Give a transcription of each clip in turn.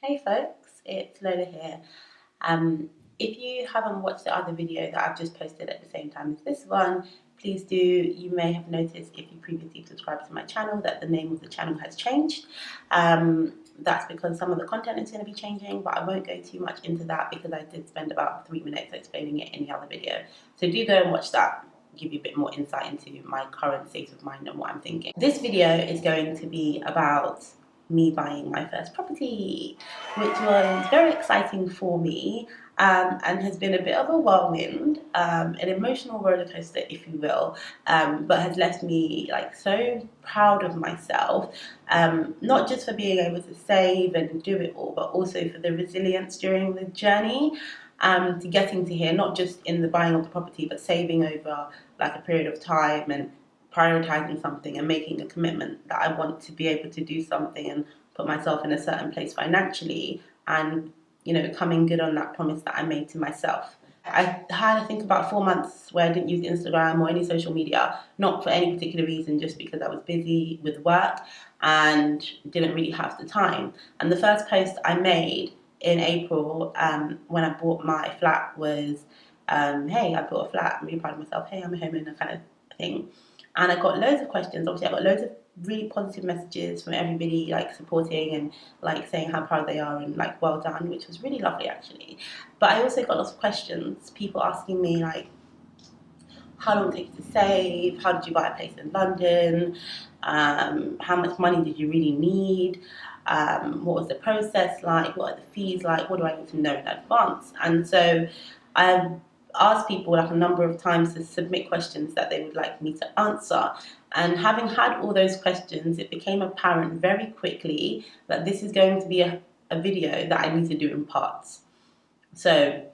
Hey folks, it's Lola here. If you haven't watched the other video that I've just posted at the same time as this one, please do. You may have noticed if you previously subscribed to my channel that the name of the channel has changed. That's because some of the content is going to be changing, but I won't go too much into that because I did spend about 3 minutes explaining it in the other video. So do go and watch that, give you a bit more insight into my current state of mind and what I'm thinking. This video is going to be about me buying my first property, which was very exciting for me, and has been a bit of a whirlwind, an emotional roller coaster, if you will, but has left me like so proud of myself, not just for being able to save and do it all, but also for the resilience during the journey, to getting to here, not just in the buying of the property, but saving over like a period of time and prioritizing something and making a commitment that I want to be able to do something and put myself in a certain place financially, and coming good on that promise that I made to myself. I had, I think, about 4 months where I didn't use Instagram or any social media, not for any particular reason, just because I was busy with work and didn't really have the time. And the first post I made in April, when I bought my flat, was, hey, I bought a flat, I'm really proud of myself, hey, I'm a homeowner, kind of thing. And I got loads of questions. Obviously, I got loads of really positive messages from everybody, like supporting and like saying how proud they are and like well done, which was really lovely actually. But I also got lots of questions, people asking me like, how long did it take to save? How did you buy a place in London? How much money did you really need? What was the process like? What are the fees like? What do I need to know in advance? And so I asked people like a number of times to submit questions that they would like me to answer. And having had all those questions, it became apparent very quickly that this is going to be a video that I need to do in parts. So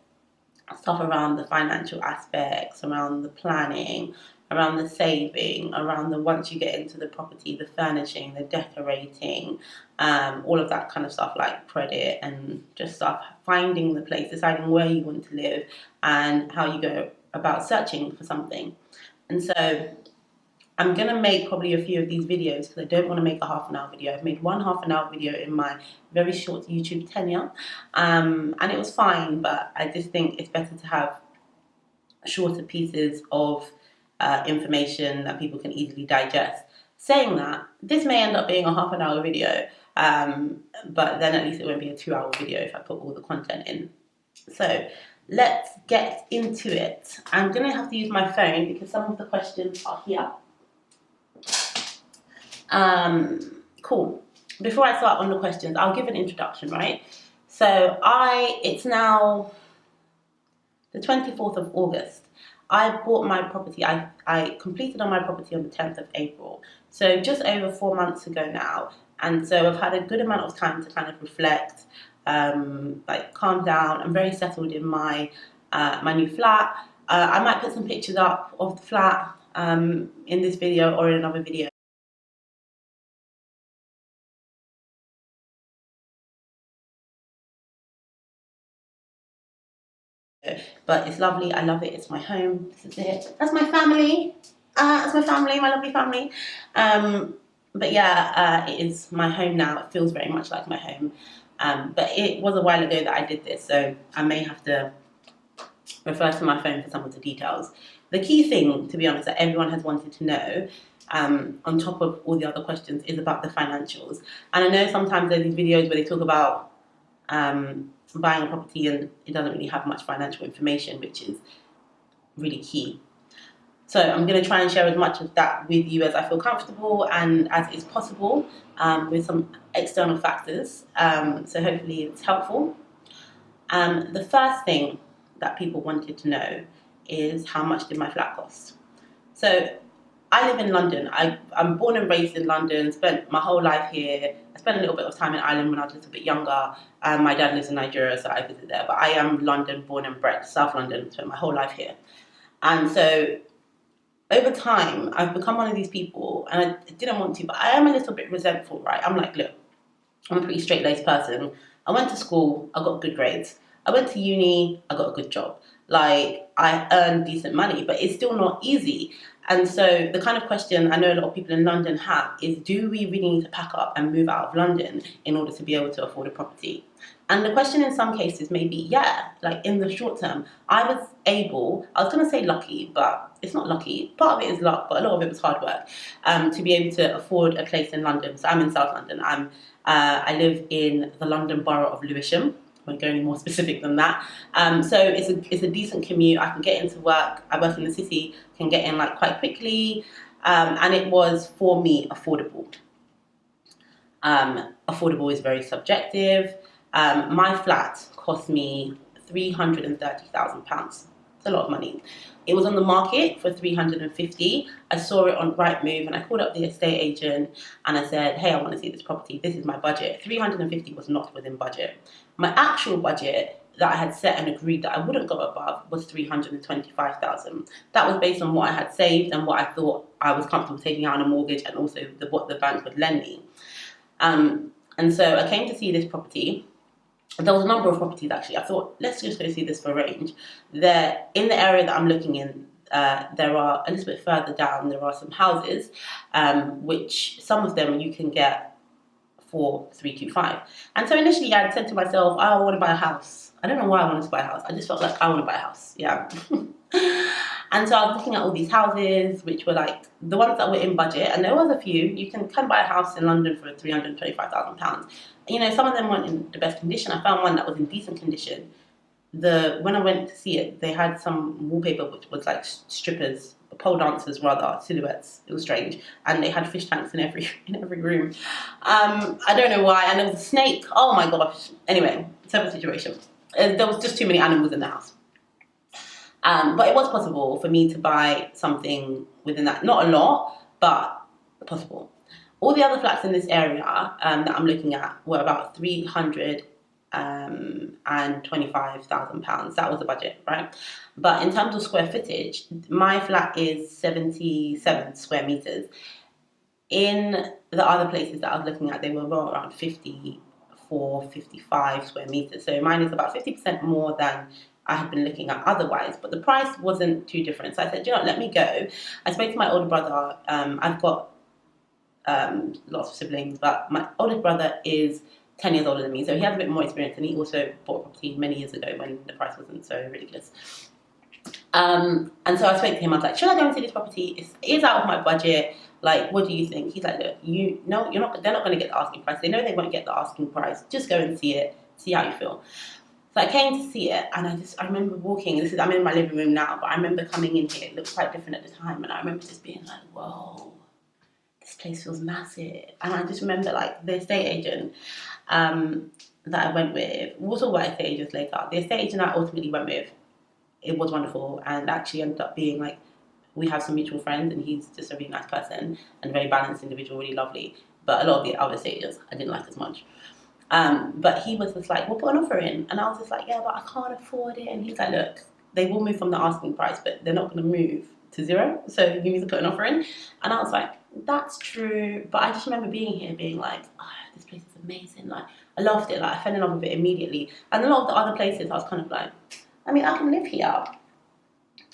stuff around the financial aspects, around the planning, around the saving, around the once you get into the property, the furnishing, the decorating, all of that kind of stuff, like credit and just stuff, finding the place, deciding where you want to live and how you go about searching for something. And so I'm going to make probably a few of these videos because I don't want to make a half-an-hour video. I've made one half-an-hour video in my very short YouTube tenure, and it was fine, but I just think it's better to have shorter pieces of information that people can easily digest. Saying that, this may end up being a half-an-hour video, but then at least it won't be a 2-hour video if I put all the content in. So let's get into it. I'm going to have to use my phone because some of the questions are here. Cool. Before I start on the questions, I'll give an introduction, right? So it's now the 24th of August. I bought my property, I completed on my property on the 10th of April. So just over 4 months ago now. And so I've had a good amount of time to kind of reflect, like calm down. I'm very settled in my new flat. I might put some pictures up of the flat in this video or in another video. But it's lovely. I love it. It's my home. This is it. That's my family. That's my family, my lovely family. But yeah, it is my home now. It feels very much like my home. But it was a while ago that I did this, so I may have to refer to my phone for some of the details. The key thing, to be honest, that everyone has wanted to know, on top of all the other questions, is about the financials. And I know sometimes there's these videos where they talk about buying a property and it doesn't really have much financial information, which is really key. So I'm going to try and share as much of that with you as I feel comfortable and as is possible, with some external factors. So hopefully it's helpful. The first thing that people wanted to know is how much did my flat cost? So I live in London. I'm born and raised in London, spent my whole life here. I spent a little bit of time in Ireland when I was a little bit younger. My dad lives in Nigeria, so I visit there. But I am London born and bred, South London, spent my whole life here. And so over time, I've become one of these people, and I didn't want to, but I am a little bit resentful, right? I'm like, look, I'm a pretty straight-laced person. I went to school, I got good grades. I went to uni, I got a good job. Like, I earned decent money, but it's still not easy. And so the kind of question I know a lot of people in London have is, do we really need to pack up and move out of London in order to be able to afford a property? And the question in some cases may be, yeah, like in the short term, I was going to say lucky, but it's not lucky. Part of it is luck, but a lot of it was hard work, to be able to afford a place in London. So I'm in South London. I live in the London borough of Lewisham. I won't go any more specific than that. So it's a decent commute. I can get into work. I work in the city, can get in like quite quickly, and it was for me affordable. Affordable is very subjective. My flat cost me £330,000. It's a lot of money. It was on the market for 350. I saw it on Rightmove and I called up the estate agent and I said, hey, I want to see this property. This is my budget. 350 was not within budget. My actual budget that I had set and agreed that I wouldn't go above was 325,000. That was based on what I had saved and what I thought I was comfortable taking out on a mortgage, and also what the bank would lend me. And so I came to see this property. There was a number of properties actually. I thought, let's just go see this for range. There, in the area that I'm looking in, there are a little bit further down, there are some houses, which some of them you can get for 325. And so initially I said to myself, oh, I want to buy a house. I don't know why I wanted to buy a house. I just felt like I want to buy a house. Yeah. And so I was looking at all these houses, which were like the ones that were in budget, and there was a few. You can buy a house in London for £325,000. You know, some of them weren't in the best condition. I found one that was in decent condition. When I went to see it, they had some wallpaper which was like strippers, pole dancers rather, silhouettes. It was strange, and they had fish tanks in every room. I don't know why, and there was a snake. Oh my gosh. Anyway, separate situation. There was just too many animals in the house. But it was possible for me to buy something within that. Not a lot, but possible. All the other flats in this area that I'm looking at were about £325,000. That was the budget, right? But in terms of square footage, my flat is 77 square meters. In the other places that I was looking at, they were around 54, 55 square meters. So mine is about 50% more than I had been looking at otherwise, but the price wasn't too different. So I said, you know, let me go. I spoke to my older brother. I've got lots of siblings, but my oldest brother is 10 years older than me, so he has a bit more experience, and he also bought a property many years ago when the price wasn't so ridiculous. And so I spoke to him. I was like, should I go and see this property? It is out of my budget. Like, what do you think? He's like, look, you're not. They're not going to get the asking price. They know they won't get the asking price. Just go and see it. See how you feel. So I came to see it, and I remember walking. I'm in my living room now, but I remember coming in here. It looked quite different at the time, and I remember just being like, whoa, this place feels massive. And I just remember like the estate agent that I went with. We'll talk about estate agents later. The estate agent I ultimately went with, it was wonderful, and actually ended up being like, we have some mutual friends, and he's just a really nice person and a very balanced individual, really lovely. But a lot of the other estate agents I didn't like as much. But he was just like, we'll put an offer in. And I was just like, yeah, but I can't afford it. And he's like, look, they will move from the asking price, but they're not going to move to zero. So you need to put an offer in. And I was like, that's true. But I just remember being here being like, oh, this place is amazing. Like, I loved it. Like, I fell in love with it immediately. And a lot of the other places, I was kind of like, I mean, I can live here.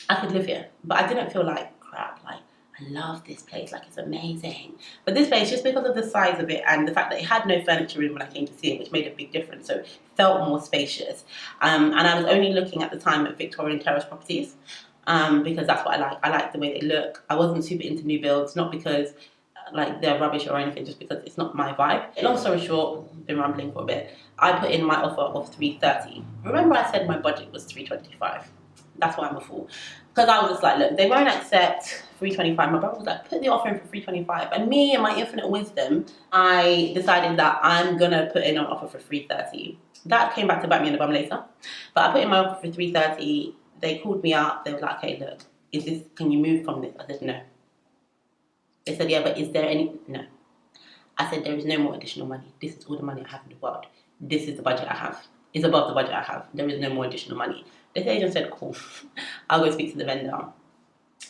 I could live here. But I didn't feel like crap. Like, I love this place, like it's amazing. But this place, just because of the size of it and the fact that it had no furniture in when I came to see it, which made a big difference, so it felt more spacious. And I was only looking at the time at Victorian terrace properties, because that's what I like. I like the way they look. I wasn't super into new builds, not because like they're rubbish or anything, just because it's not my vibe. Long story short, been rambling for a bit. I put in my offer of 330. Remember I said my budget was 325. That's why I'm a fool. Because I was just like, look, they won't accept 325. My brother was like, put the offer in for 325. And me, in my infinite wisdom, I decided that I'm going to put in an offer for 330. That came back to bite me in the bum later. But I put in my offer for 330. They called me up. They were like, okay, look, can you move from this? I said, no. They said, yeah, but is there any? No. I said, there is no more additional money. This is all the money I have in the world. This is the budget I have. It's above the budget I have. There is no more additional money. The agent said, cool, I'll go speak to the vendor.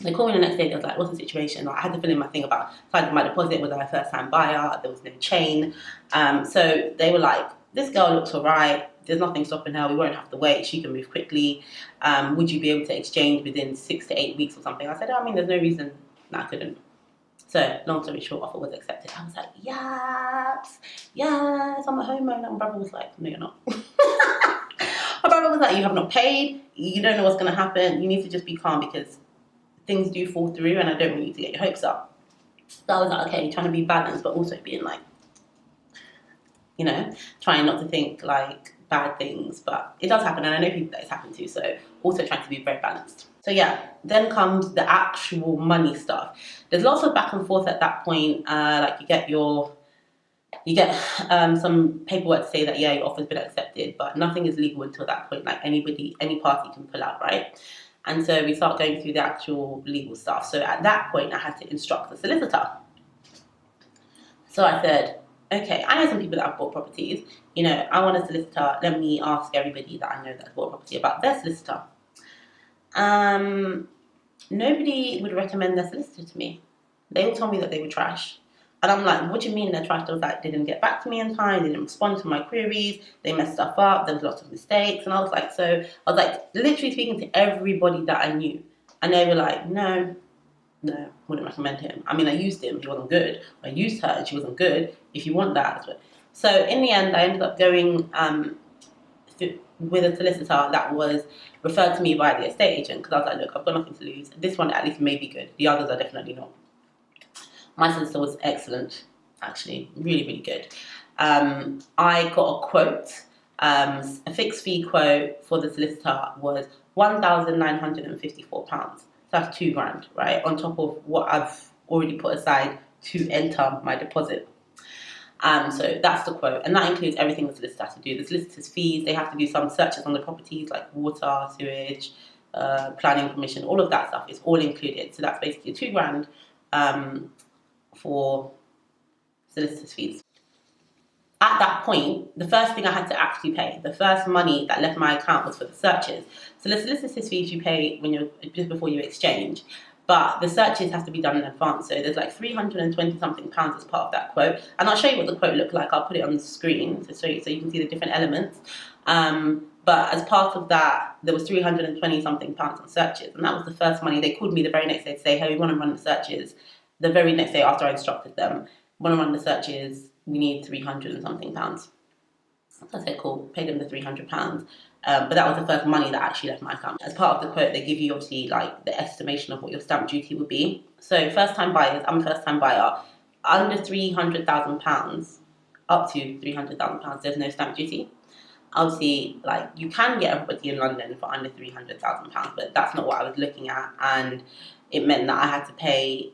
They called me the next day. They was like, what's the situation? Like, I had to fill in my thing about finding my deposit. Was I a first-time buyer? There was no chain. So they were like, this girl looks all right. There's nothing stopping her. We won't have to wait. She can move quickly. Would you be able to exchange within 6 to 8 weeks or something? I said, I mean, there's no reason No, I couldn't. So, long story short, offer was accepted. I was like, yes, yes, I'm a homeowner. My brother was like, no, you're not. My brother was like, you have not paid. You don't know what's going to happen. You need to just be calm because things do fall through and I don't want you to get your hopes up. So I was like, okay, trying to be balanced, but also being like, you know, trying not to think like bad things. But it does happen and I know people that it's happened to. So also trying to be very balanced. So yeah, then comes the actual money stuff. There's lots of back and forth at that point. Like you get some paperwork to say that yeah, your offer's been accepted, but nothing is legal until that point. Like any party can pull out, right? And so we start going through the actual legal stuff. So at that point, I had to instruct the solicitor. So I said, okay, I know some people that have bought properties. You know, I want a solicitor. Let me ask everybody that I know that's bought a property about their solicitor. Nobody would recommend their solicitor to me. They all told me that they were trash. And I'm like, what do you mean they're trash? They was like, they didn't get back to me in time, they didn't respond to my queries, they messed stuff up, there was lots of mistakes. And I was like, literally speaking to everybody that I knew. And they were like, no, wouldn't recommend him. I mean, I used him, he wasn't good. I used her and she wasn't good. If you want that. So in the end, I ended up going with a solicitor that was referred to me by the estate agent because I was like, look, I've got nothing to lose. This one at least may be good. The others are definitely not. My solicitor was excellent, actually, really, really good. I got a quote, a fixed fee quote for the solicitor was £1,954. So that's £2,000, right? On top of what I've already put aside to enter my deposit. So that's the quote, and that includes everything the solicitor has to do. The solicitor's fees, they have to do some searches on the properties like water, sewage, planning permission, all of that stuff is all included. So that's basically £2,000 for solicitor's fees. At that point, the first thing I had to actually pay, the first money that left my account was for the searches. So the solicitor's fees you pay when you're just before you exchange, but the searches have to be done in advance. So there's like £320 something as part of that quote, and I'll show you what the quote looked like. I'll put it on the screen to show you so you can see the different elements. But as part of that, there was £320 something on searches, and that was the first money. They called me the very next day to say, hey, we want to run the searches. The very next day after I instructed them, want to run the searches, we need £300 and something. So I said, cool, paid them the £300. But that was the first money that actually left my account. As part of the quote, they give you obviously like the estimation of what your stamp duty would be. So first time buyers, I'm a first time buyer, under £300,000, up to £300,000, there's no stamp duty. Obviously, like you can get everybody in London for under £300,000, but that's not what I was looking at, and it meant that I had to pay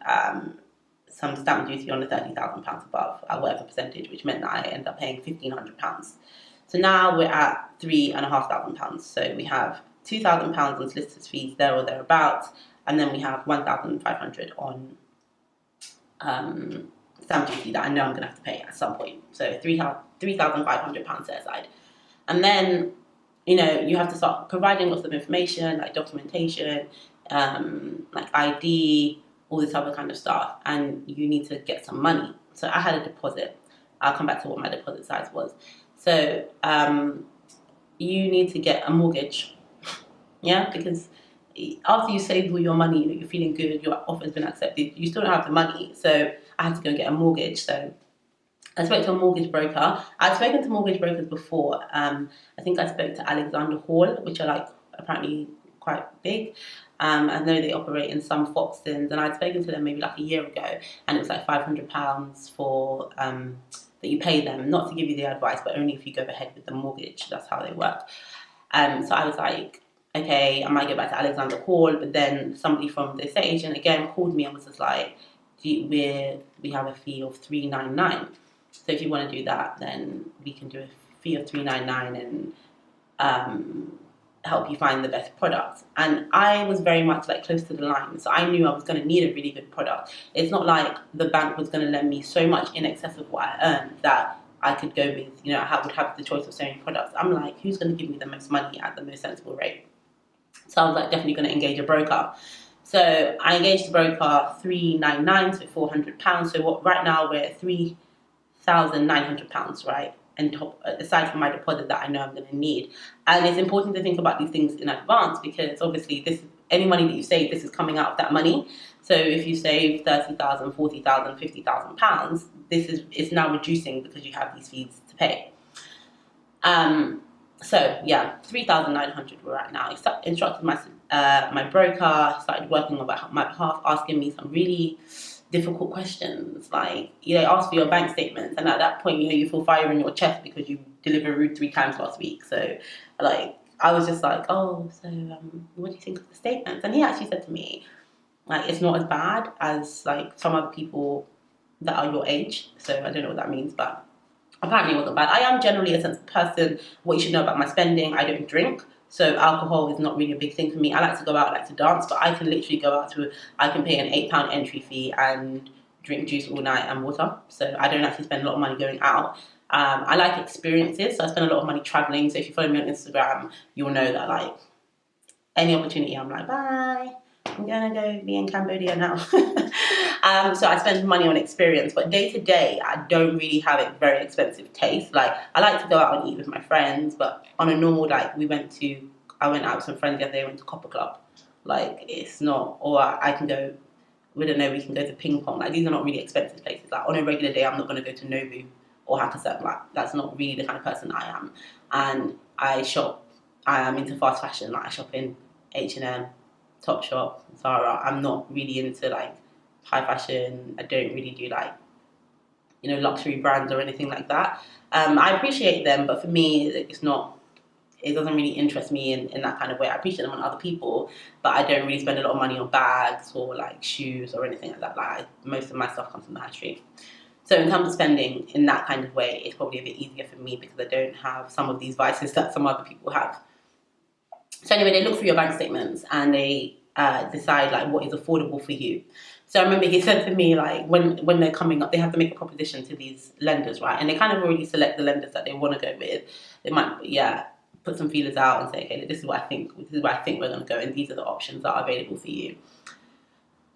some stamp duty on the £30,000 above at whatever percentage, which meant that I ended up paying £1,500. So now we're at £3,500. So we have £2,000 on solicitors' fees there or thereabouts, and then we have £1,500 on stamp duty that I know I'm going to have to pay at some point. So £3,500 set aside. And then, you know, you have to start providing lots of information like documentation, like ID, all this other kind of stuff, and you need to get some money. So I had a deposit. I'll come back to what my deposit size was. So you need to get a mortgage, yeah, because after you save all your money, you know, you're feeling good, your offer's been accepted, you still don't have the money. So I had to go get a mortgage. So I spoke to a mortgage broker. I'd spoken to mortgage brokers before. I think I spoke to Alexander Hall, which are like apparently quite big. I know they operate in some Foxtons, and I'd spoken to them maybe like a year ago, and it was like £500 for that you pay them, not to give you the advice, but only if you go ahead with the mortgage. That's how they work. So I was like, okay, I might go back to Alexander Hall, but then somebody from the estate agent again called me and was just like, we have a fee of £399. So if you want to do that, then we can do a fee of £399 and help you find the best product. And I was very much like close to the line, so I knew I was going to need a really good product. It's not like the bank was going to lend me so much in excess of what I earned that I could go with, you know, I would have the choice of so many products. I'm like, who's going to give me the most money at the most sensible rate? So I was like, definitely going to engage a broker. So I engaged the broker, £399, so £400. So what? Right now we're at £3,900, right? And top, aside from my deposit that I know I'm going to need. And it's important to think about these things in advance, because obviously this, any money that you save, this is coming out of that money. So if you save 30,000, 40,000, 50,000 pounds, it's now reducing because you have these fees to pay. So yeah, 3,900 we're at now. I instructed my broker, started working on my behalf, asking me some really difficult questions. Like, they ask for your bank statements, and at that point, you feel fire in your chest because you delivered 3 times last week. So, like, I was just like, oh, so what do you think of the statements? And he actually said to me, like, it's not as bad as like some other people that are your age. So I don't know what that means, but apparently it wasn't bad. I am generally a sensitive person. What you should know about my spending, I don't drink. So alcohol is not really a big thing for me. I like to go out, I like to dance, but I can literally go out I can pay an £8 entry fee and drink juice all night and water. So I don't actually spend a lot of money going out. I like experiences, so I spend a lot of money traveling. So if you follow me on Instagram, you'll know that, like, any opportunity, I'm like, bye, I'm gonna go be in Cambodia now. So I spend money on experience, but day to day, I don't really have a very expensive taste. Like, I like to go out and eat with my friends, but on a normal, like, I went out with some friends the other day, went to Copper Club. Like, it's not, or I can go, we don't know, we can go to ping pong. Like, these are not really expensive places. Like, on a regular day, I'm not gonna go to Nobu or Hakkasan. Like, that's not really the kind of person I am. And I shop, I am into fast fashion. Like, I shop in H&M, Topshop, Zara. I'm not really into, like, high fashion. I don't really do, like, luxury brands or anything like that. I appreciate them, but for me, it doesn't really interest me in that kind of way. I appreciate them on other people, but I don't really spend a lot of money on bags or, like, shoes or anything like that. Like, most of my stuff comes from the high street. So in terms of spending in that kind of way, it's probably a bit easier for me because I don't have some of these vices that some other people have. So anyway, they look through your bank statements and they decide, like, what is affordable for you. So I remember he said to me, like, when they're coming up, they have to make a proposition to these lenders, right? And they kind of already select the lenders that they want to go with. They might, put some feelers out and say, okay, this is what I think we're going to go, and these are the options that are available for you.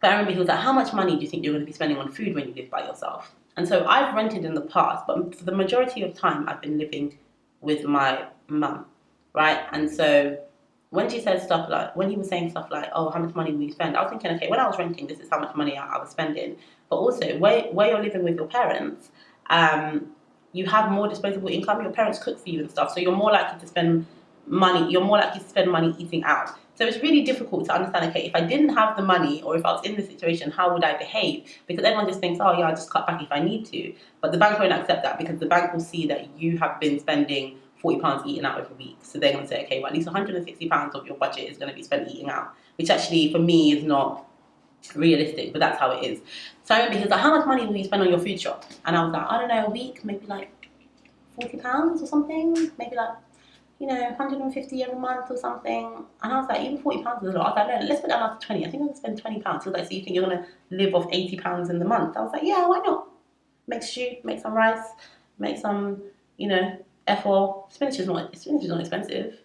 But I remember he was like, how much money do you think you're going to be spending on food when you live by yourself? And so I've rented in the past, but for the majority of time, I've been living with my mum, right? And so when he was saying stuff like, oh, how much money will you spend? I was thinking, okay, when I was renting, this is how much money I was spending. But also, where you're living with your parents, you have more disposable income. Your parents cook for you and stuff, so you're more likely to spend money. You're more likely to spend money eating out. So it's really difficult to understand, okay, if I didn't have the money or if I was in this situation, how would I behave? Because everyone just thinks, oh yeah, I'll just cut back if I need to. But the bank won't accept that because the bank will see that you have been spending £40 eating out every week. So they're going to say, okay, well, at least £160 of your budget is going to be spent eating out, which actually for me is not realistic, but that's how it is. So I remember he was like, how much money will you spend on your food shop? And I was like, I don't know, a week, maybe like £40 or something, maybe like, 150 every month or something. And I was like, even £40 is a lot. I was like, no, let's put that down to 20. I think I'm going to spend £20. He was like, so you think you're going to live off £80 in the month? I was like, yeah, why not? Make stew, make some rice, make some, F4. Spinach is not expensive.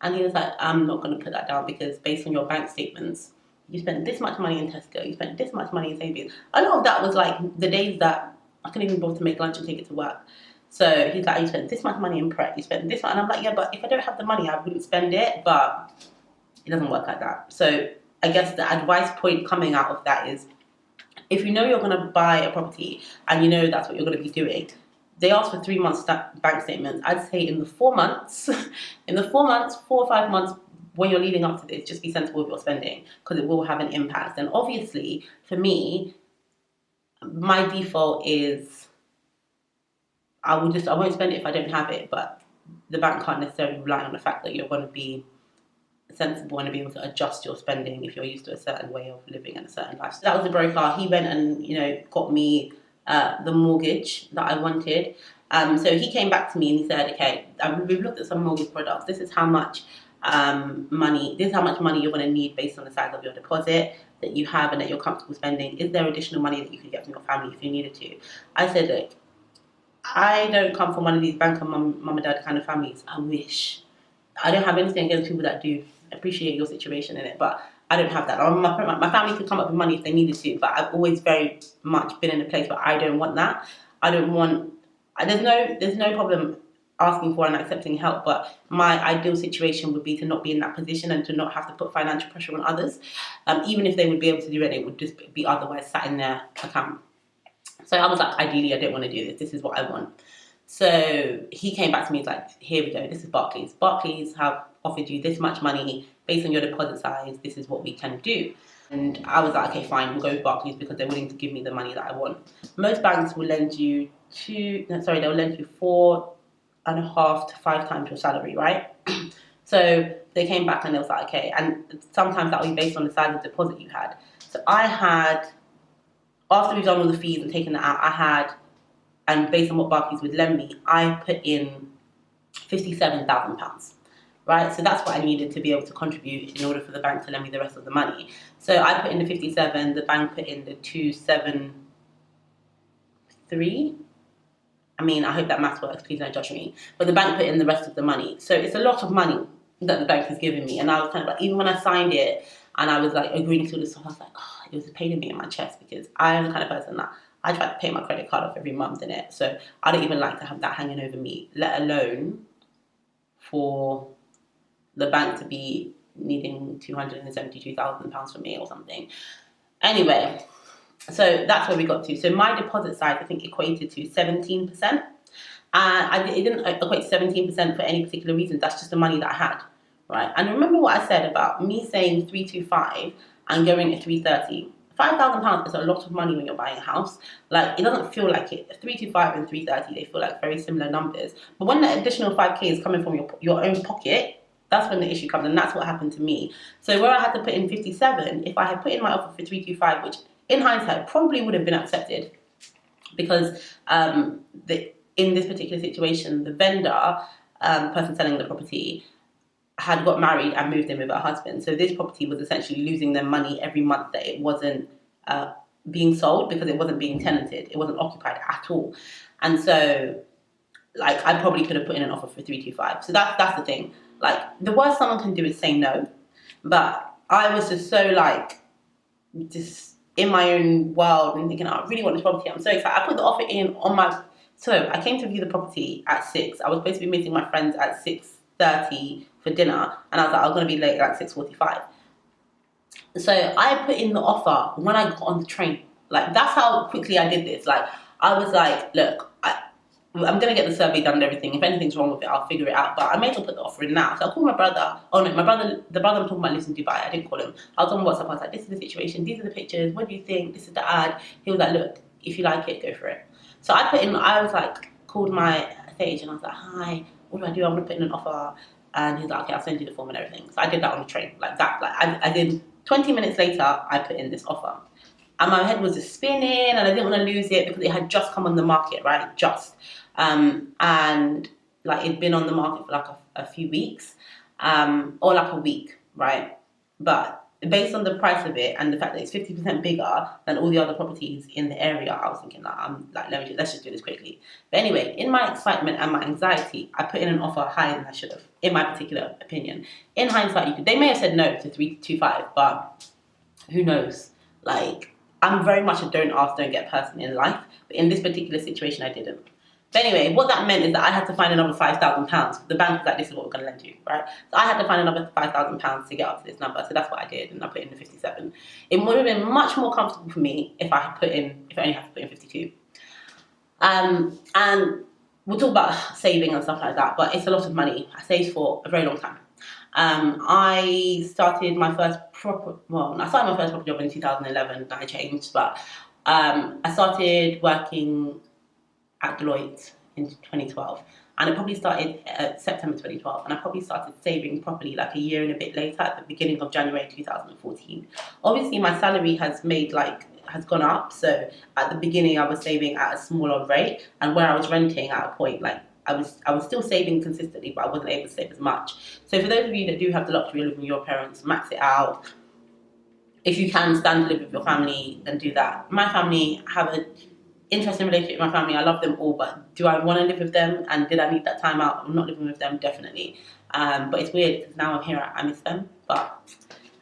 And he was like, I'm not going to put that down because based on your bank statements, you spent this much money in Tesco, you spent this much money in Sainsbury's. A lot of that was like the days that I couldn't even bother to make lunch and take it to work. So he's like, you spent this much money in prep, you spent this much. And I'm like, yeah, but if I don't have the money, I wouldn't spend it. But it doesn't work like that. So I guess the advice point coming out of that is, if you know you're going to buy a property and you know that's what you're going to be doing, they ask for 3 months bank statements. I'd say in the 4 months, 4 or 5 months when you're leading up to this, just be sensible with your spending because it will have an impact. And obviously, for me, my default is I won't spend it if I don't have it, but the bank can't necessarily rely on the fact that you're going to be sensible and be able to adjust your spending if you're used to a certain way of living and a certain life. So that was the broker. He went and got me the mortgage that I wanted. So he came back to me and he said, okay, we've looked at some mortgage products. This is how much money you're going to need based on the size of your deposit that you have and that you're comfortable spending. Is there additional money that you could get from your family if you needed to? I said, look, I don't come from one of these banker mum and dad kind of families. I wish. I don't have anything against people that do. Appreciate your situation in it, but I don't have that. My family could come up with money if they needed to, but I've always very much been in a place where I don't want that. I don't want. There's no problem asking for and accepting help, but my ideal situation would be to not be in that position and to not have to put financial pressure on others. Even if they would be able to do it, it would just be otherwise sat in their account. So I was like, ideally, I don't want to do this. This is what I want. So he came back to me, he's like, here we go. This is Barclays. Barclays have offered you this much money based on your deposit size. This is what we can do. And I was like, okay, fine, we'll go with Barclays because they're willing to give me the money that I want. Most banks will lend you they'll lend you 4.5 to 5 times your salary, right? So they came back and they was like, okay, and sometimes that will be based on the size of deposit you had. So I had, after we've done all the fees and taken that out, and based on what Barclays would lend me, I put in £57,000. Right, so that's what I needed to be able to contribute in order for the bank to lend me the rest of the money. So I put in the 57, the bank put in the 273. I mean, I hope that math works, please don't judge me. But the bank put in the rest of the money. So it's a lot of money that the bank has given me. And I was kind of like, even when I signed it and I was like agreeing to all this stuff, I was like, oh, it was a pain in me in my chest because I am the kind of person that I try to pay my credit card off every month in it. So I don't even like to have that hanging over me, let alone for the bank to be needing £272,000 from me or something. Anyway, so that's where we got to. So my deposit size, I think, equated to 17%. It didn't equate to 17% for any particular reason. That's just the money that I had, right? And remember what I said about me saying 325 and going at 330. £5,000 is a lot of money when you're buying a house. Like, it doesn't feel like it. 325 and 330, they feel like very similar numbers. But when the additional 5k is coming from your own pocket, that's when the issue comes, and that's what happened to me. So where I had to put in 57, if I had put in my offer for 325, which in hindsight probably would have been accepted, because in this particular situation, the vendor, person selling the property, had got married and moved in with her husband. So this property was essentially losing them money every month that it wasn't being sold because it wasn't being tenanted. It wasn't occupied at all. And so, like, I probably could have put in an offer for 325. So that's the thing. Like, the worst someone can do is say no. But I was just so, like, just in my own world and thinking, oh, I really want this property. I'm so excited. I put the offer in on my... So I came to view the property at 6. I was supposed to be meeting my friends at 6:30 for dinner. And I was like, I was going to be late at 6:45. So I put in the offer when I got on the train. Like, that's how quickly I did this. Like, I was like, look, I'm going to get the survey done and everything. If anything's wrong with it, I'll figure it out. But I may as well put the offer in now. So I called my brother. Oh, no, the brother I'm talking about lives in Dubai. I didn't call him. I was on WhatsApp. I was like, this is the situation. These are the pictures. What do you think? This is the ad. He was like, look, if you like it, go for it. So I was like, called my estate agent. I was like, hi, what do? I want to put in an offer. And he's like, okay, I'll send you the form and everything. So I did that on the train. Like that. Like I did 20 minutes later, I put in this offer. And my head was just spinning and I didn't want to lose it because it had just come on the market, right? Just. And like it'd been on the market for like a few weeks, or like a week, right? But based on the price of it and the fact that it's 50% bigger than all the other properties in the area, I was thinking like, let's just do this quickly. But anyway, in my excitement and my anxiety, I put in an offer higher than I should have, in my particular opinion. In hindsight, they may have said no to 325, but who knows? Like, I'm very much a don't ask, don't get person in life, but in this particular situation, I didn't. But anyway, what that meant is that I had to find another £5,000. The bank was like, this is what we're going to lend you, right? So I had to find another £5,000 to get up to this number. So that's what I did, and I put in the 57. It would have been much more comfortable for me if I only had to put in 52. And we'll talk about saving and stuff like that, but it's a lot of money. I saved for a very long time. I started my first proper job in 2011. That I changed, but I started working at Deloitte in 2012, and it probably started September 2012, and I probably started saving properly like a year and a bit later at the beginning of January 2014. Obviously my salary has gone up, so at the beginning I was saving at a smaller rate, and where I was renting at a point, like I was still saving consistently, but I wasn't able to save as much. So for those of you that do have the luxury of living with your parents, max it out. If you can stand to live with your family, then do that. My family have an interesting relationship with my family. I love them all, but do I want to live with them? And did I need that time out? I'm not living with them, definitely. But it's weird because now I'm here, I miss them. But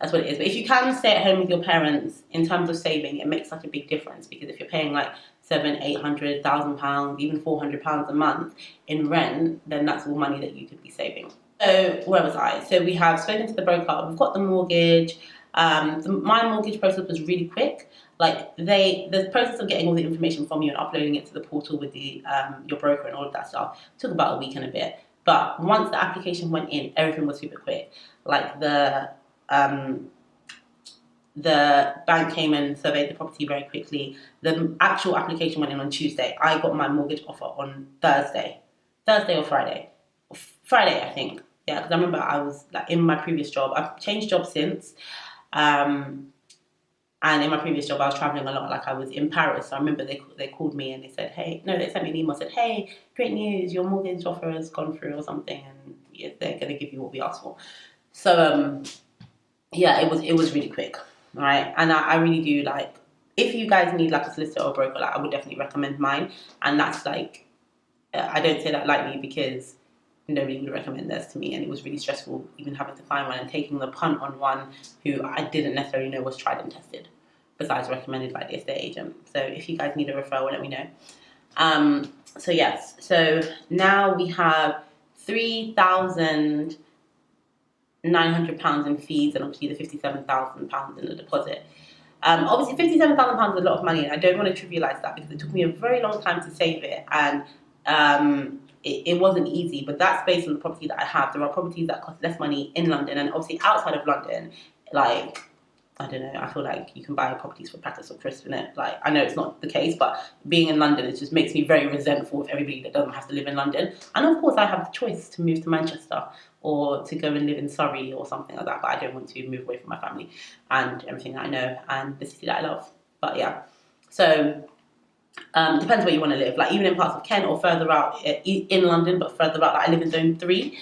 that's what it is. But if you can stay at home with your parents, in terms of saving, it makes such a big difference, because if you're paying like £700,000, £800,000, even £400 a month in rent, then that's all money that you could be saving. So where was I? So we have spoken to the broker. We've got the mortgage. My mortgage process was really quick. Like the process of getting all the information from you and uploading it to the portal with the your broker and all of that stuff took about a week and a bit. But once the application went in, everything was super quick. Like the bank came and surveyed the property very quickly. The actual application went in on Tuesday. I got my mortgage offer on Thursday or Friday. Friday, I think. Yeah, because I remember I was like in my previous job. I've changed jobs since. And in my previous job, I was traveling a lot. Like I was in Paris. So I remember they called me and they said, hey, no, they sent me an email, said, hey, great news, your mortgage offer has gone through or something, and yeah, they're going to give you what we asked for. So yeah, it was really quick, right? And I really do like, if you guys need like a solicitor or broker, like I would definitely recommend mine. And that's like, I don't say that lightly because nobody would recommend this to me, and it was really stressful even having to find one and taking the punt on one who I didn't necessarily know was tried and tested, besides recommended by the estate agent. So if you guys need a referral, let me know. So yes, so now we have £3,900 in fees and obviously the £57,000 in the deposit. Obviously £57,000 is a lot of money, and I don't want to trivialize that because it took me a very long time to save it, and it wasn't easy, but that's based on the property that I have. There are properties that cost less money in London, and obviously outside of London, like, I don't know, I feel like you can buy properties for packets or crisp in it. Like, I know it's not the case, but being in London, it just makes me very resentful of everybody that doesn't have to live in London. And of course, I have the choice to move to Manchester or to go and live in Surrey or something like that, but I don't want to move away from my family and everything that I know and the city that I love. But yeah, so depends where you want to live. Like even in parts of Kent or further out in London, but further out, like I live in Zone 3,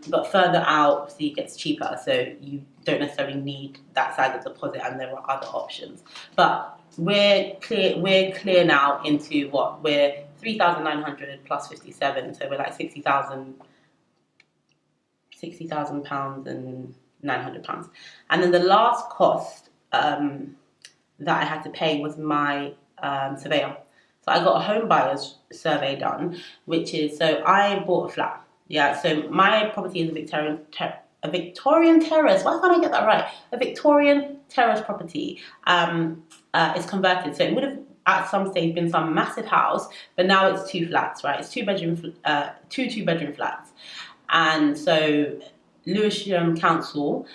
but further out, obviously it gets cheaper, so you don't necessarily need that size of deposit, and there are other options. But we're clear now into what we're 3,900 plus 57, so we're like £60,000 and £900. And then the last cost that I had to pay was my surveyor. So I got a home buyer's survey done, which is, so I bought a flat. Yeah, so my property is a Victorian terrace. Why can't I get that right? A Victorian terrace property. It's converted, so it would have at some stage been some massive house, but now it's two flats, right? It's two bedroom flats, and so Lewisham Council,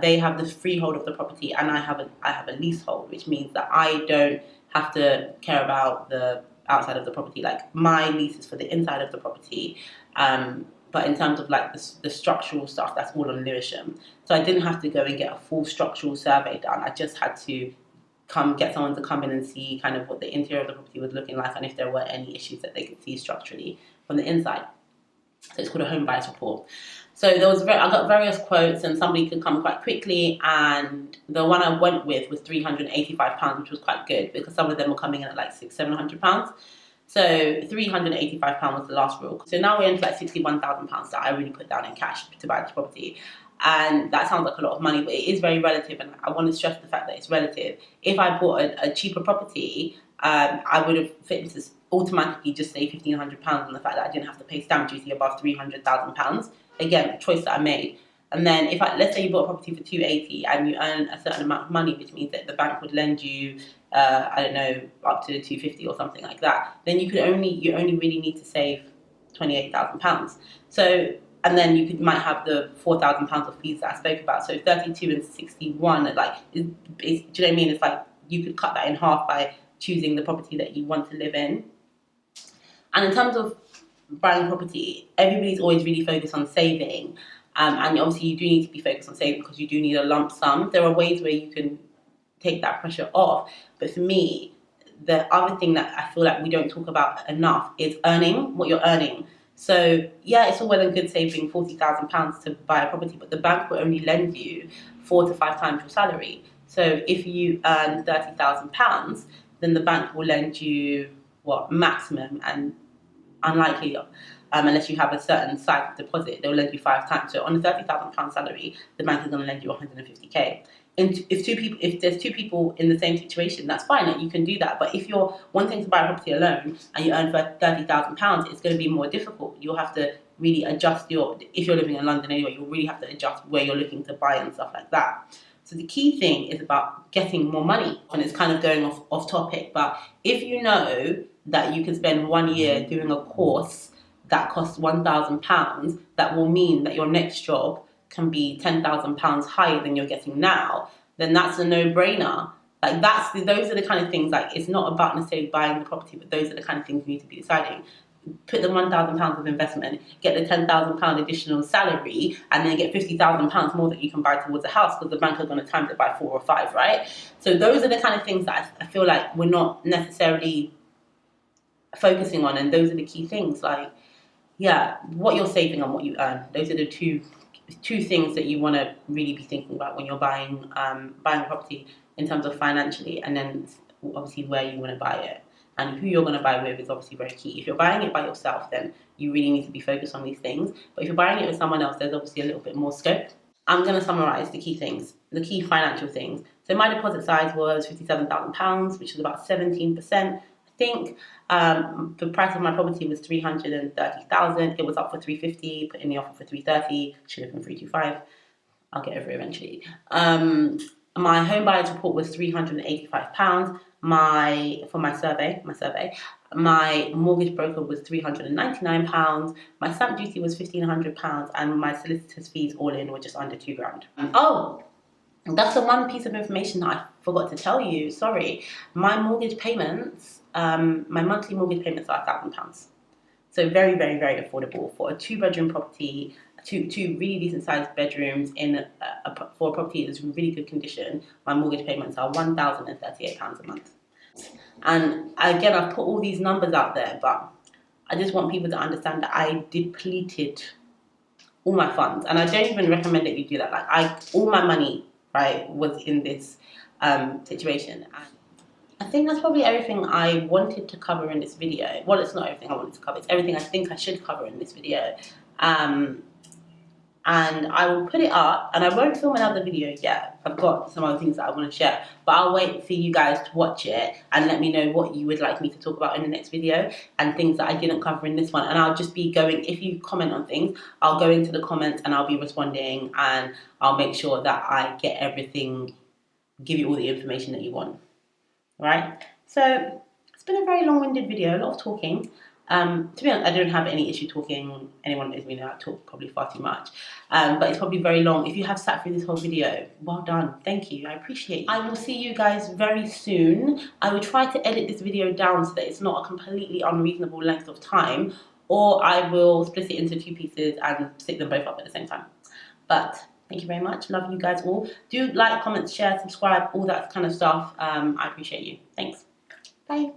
they have the freehold of the property, and I have a leasehold, which means that I don't have to care about the outside of the property. Like my lease is for the inside of the property, but in terms of like the structural stuff, that's all on Lewisham. So I didn't have to go and get a full structural survey done. I just had to get someone to come in and see kind of what the interior of the property was looking like and if there were any issues that they could see structurally from the inside. So it's called a home buyer's report. So I got various quotes, and somebody could come quite quickly, and the one I went with was £385, which was quite good because some of them were coming in at like £600-700. So £385 was the last real. So now we're into like £61,000 that I really put down in cash to buy this property. And that sounds like a lot of money, but it is very relative, and I want to stress the fact that it's relative. If I bought a cheaper property, I would have fit to automatically just say £1,500 on the fact that I didn't have to pay stamp duty above £300,000. Again, a choice that I made. And then if let's say you bought a property for £280 and you earn a certain amount of money, which means that the bank would lend you, I don't know, up to £250 or something like that, then you only really need to save £28,000. So, and then you might have the £4,000 of fees that I spoke about. So 32 and 61, like, do you know what I mean? It's like you could cut that in half by choosing the property that you want to live in. And in terms of buying property, everybody's always really focused on saving, and obviously you do need to be focused on saving because you do need a lump sum. There are ways where you can take that pressure off, but for me, the other thing that I feel like we don't talk about enough is earning what you're earning. So yeah, it's all well and good saving £40,000 to buy a property, but the bank will only lend you 4 to 5 times your salary. So if you earn £30,000, then the bank will lend you what maximum, and unlikely, unless you have a certain size deposit, they'll lend you 5 times. So on a £30,000 salary, the bank is going to lend you 150k. if there's two people in the same situation, that's fine. Like, you can do that. But if you're wanting to buy a property alone and you earn for £30,000, it's going to be more difficult. You'll have to really adjust if you're living in London anyway, you'll really have to adjust where you're looking to buy and stuff like that. So the key thing is about getting more money. And it's kind of going off topic, but if you know that you can spend 1 year doing a course that costs £1,000, that will mean that your next job can be £10,000 higher than you're getting now, then that's a no-brainer. Like, those are the kind of things, like, it's not about necessarily buying the property, but those are the kind of things you need to be deciding. Put the £1,000 of investment, get the £10,000 additional salary, and then get £50,000 more that you can buy towards a house, because the bank is going to times it by 4 or 5, right? So those are the kind of things that I feel like we're not necessarily focusing on, and those are the key things. Like, yeah, what you're saving and what you earn. Those are the two things that you want to really be thinking about when you're buying a property, in terms of financially, and then obviously where you want to buy it and who you're going to buy with is obviously very key. If you're buying it by yourself, then you really need to be focused on these things. But if you're buying it with someone else, there's obviously a little bit more scope. I'm going to summarize the key things, the key financial things. So my deposit size was £57,000, which is about 17%. I think the price of my property was £330,000. It was up for £350,000, put in the offer for £330,000. Should have been £325,000. I'll get over it eventually. My home buyer's report was £385. For my survey. My mortgage broker was £399. My stamp duty was £1,500, and my solicitor's fees all in were just under £2,000. Oh, that's the one piece of information that I forgot to tell you. Sorry. My mortgage payments, my monthly mortgage payments are £1,000. So very, very, very affordable for a 2-bedroom property, two really decent sized bedrooms for a property that's in really good condition. My mortgage payments are £1,038 a month. And again, I've put all these numbers out there, but I just want people to understand that I depleted all my funds, and I don't even recommend that you do that. Like, all my money, right, was in this situation. And I think that's probably everything I wanted to cover in this video. Well, it's not everything I wanted to cover. It's everything I think I should cover in this video. And I will put it up, and I won't film another video yet. I've got some other things that I want to share, but I'll wait for you guys to watch it and let me know what you would like me to talk about in the next video, and things that I didn't cover in this one. And I'll just be going, if you comment on things, I'll go into the comments and I'll be responding, and I'll make sure that I get everything, give you all the information that you want. Right? So it's been a very long-winded video, a lot of talking. To be honest, I don't have any issue talking. Anyone knows me now, I talk probably far too much. But it's probably very long. If you have sat through this whole video, well done. Thank you. I appreciate you. I will see you guys very soon. I will try to edit this video down so that it's not a completely unreasonable length of time, or I will split it into 2 pieces and stick them both up at the same time. But thank you very much. Love you guys all. Do like, comment, share, subscribe, all that kind of stuff. I appreciate you. Thanks. Bye.